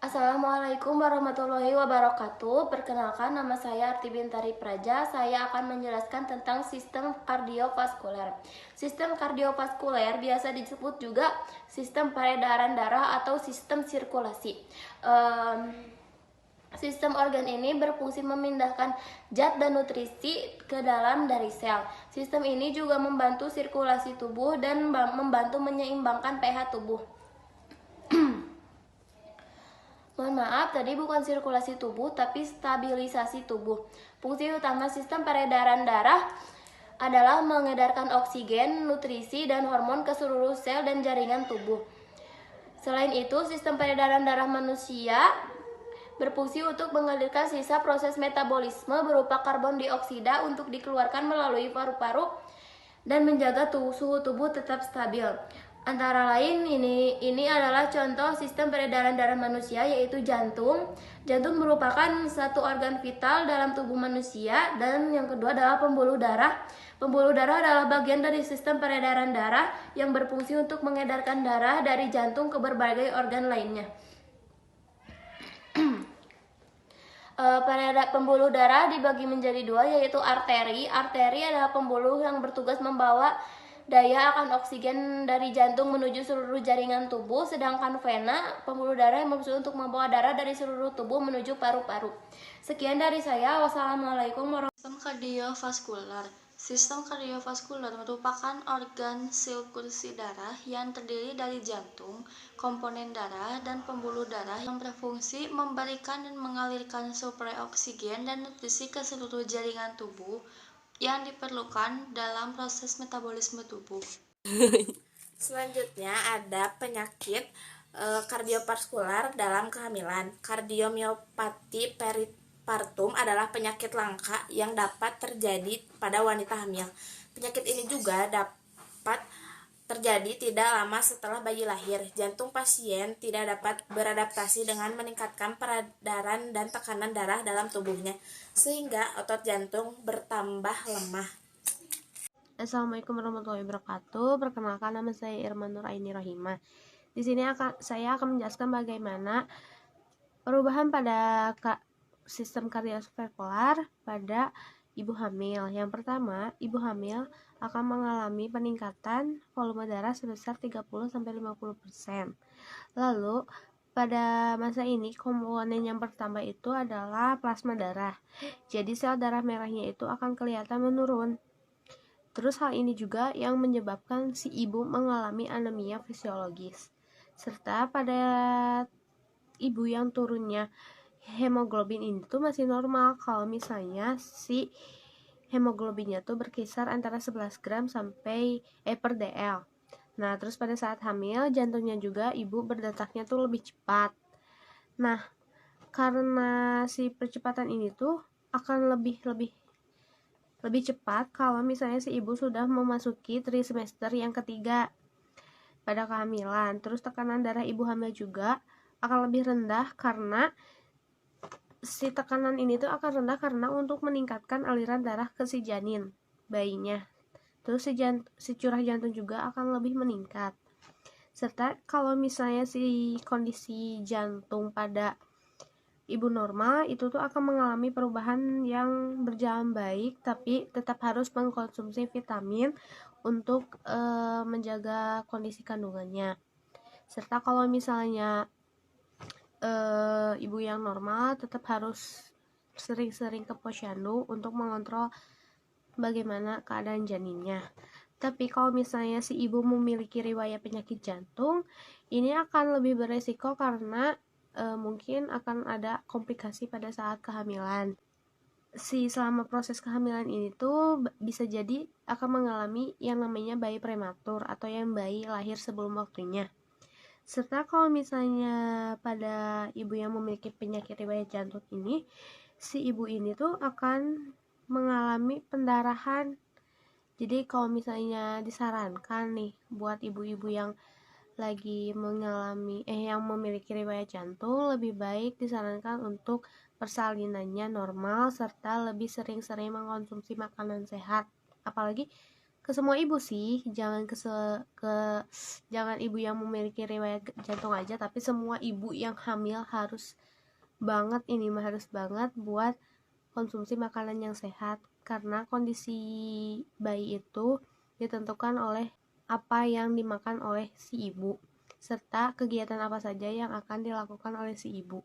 Assalamualaikum warahmatullahi wabarakatuh. Perkenalkan, nama saya Arti Bintari Praja. Saya akan menjelaskan tentang sistem kardiovaskuler. Sistem kardiovaskuler biasa disebut juga sistem peredaran darah atau sistem sirkulasi. Sistem organ ini berfungsi memindahkan zat dan nutrisi ke dalam dari sel. Sistem ini juga membantu sirkulasi tubuh dan membantu menyeimbangkan pH tubuh. Mohon maaf, tadi bukan sirkulasi tubuh, tapi stabilisasi tubuh. Fungsi utama sistem peredaran darah adalah mengedarkan oksigen, nutrisi, dan hormon ke seluruh sel dan jaringan tubuh. Selain itu, sistem peredaran darah manusia berfungsi untuk mengalirkan sisa proses metabolisme berupa karbon dioksida untuk dikeluarkan melalui paru-paru dan menjaga suhu tubuh tetap stabil. Antara lain ini adalah contoh sistem peredaran darah manusia, yaitu jantung. Jantung merupakan satu organ vital dalam tubuh manusia, dan yang kedua adalah pembuluh darah. Pembuluh darah adalah bagian dari sistem peredaran darah yang berfungsi untuk mengedarkan darah dari jantung ke berbagai organ lainnya. Pembuluh darah dibagi menjadi dua, yaitu arteri. Arteri adalah pembuluh yang bertugas membawa daya akan oksigen dari jantung menuju seluruh jaringan tubuh, sedangkan vena, pembuluh darah yang berfungsi untuk membawa darah dari seluruh tubuh menuju paru-paru. Sekian dari saya. Wassalamualaikum warahmatullahi wabarakatuh. Sistem kardiovaskuler. Sistem kardiovaskuler merupakan organ sirkulasi darah yang terdiri dari jantung, komponen darah, dan pembuluh darah yang berfungsi memberikan dan mengalirkan suplai oksigen dan nutrisi ke seluruh jaringan tubuh yang diperlukan dalam proses metabolisme tubuh. Selanjutnya ada penyakit kardiovaskular dalam kehamilan. Kardiomiopati peripartum adalah penyakit langka yang dapat terjadi pada wanita hamil. Penyakit ini juga dapat terjadi tidak lama setelah bayi lahir. Jantung pasien tidak dapat beradaptasi dengan meningkatkan peredaran dan tekanan darah dalam tubuhnya, sehingga otot jantung bertambah lemah. Assalamualaikum warahmatullahi wabarakatuh. Perkenalkan, nama saya Irma Nur Aini Rohimah. Di sini saya akan menjelaskan bagaimana perubahan pada sistem kardiovaskular pada ibu hamil. Yang pertama, ibu hamil akan mengalami peningkatan volume darah sebesar 30-50%. Lalu pada masa ini komponen yang pertama itu adalah plasma darah. Jadi sel darah merahnya itu akan kelihatan menurun. Terus hal ini juga yang menyebabkan si ibu mengalami anemia fisiologis. Serta pada ibu yang turunnya hemoglobin ini tuh masih normal kalau misalnya si hemoglobinnya tuh berkisar antara 11 gram sampai per dl. Nah, terus pada saat hamil jantungnya juga ibu berdetaknya tuh lebih cepat. Nah, karena si percepatan ini tuh akan lebih cepat kalau misalnya si ibu sudah memasuki trimester yang ketiga pada kehamilan. Terus tekanan darah ibu hamil juga akan lebih rendah karena si tekanan ini tuh akan rendah karena untuk meningkatkan aliran darah ke si janin bayinya. Terus si curah jantung juga akan lebih meningkat. Serta kalau misalnya si kondisi jantung pada ibu normal itu tuh akan mengalami perubahan yang berjalan baik, tapi tetap harus mengkonsumsi vitamin untuk menjaga kondisi kandungannya. Serta kalau misalnya ibu yang normal tetap harus sering-sering ke posyandu untuk mengontrol bagaimana keadaan janinnya. Tapi kalau misalnya si ibu memiliki riwayat penyakit jantung, ini akan lebih beresiko karena mungkin akan ada komplikasi pada saat kehamilan. Selama proses kehamilan ini tuh bisa jadi akan mengalami yang namanya bayi prematur atau yang bayi lahir sebelum waktunya. Serta kalau misalnya pada ibu yang memiliki penyakit riwayat jantung ini, si ibu ini tuh akan mengalami pendarahan. Jadi kalau misalnya disarankan nih buat ibu-ibu yang lagi mengalami yang memiliki riwayat jantung, lebih baik disarankan untuk persalinannya normal serta lebih sering-sering mengkonsumsi makanan sehat. Apalagi ke semua ibu sih, jangan ibu yang memiliki riwayat jantung aja, tapi semua ibu yang hamil harus banget buat konsumsi makanan yang sehat, karena kondisi bayi itu ditentukan oleh apa yang dimakan oleh si ibu serta kegiatan apa saja yang akan dilakukan oleh si ibu.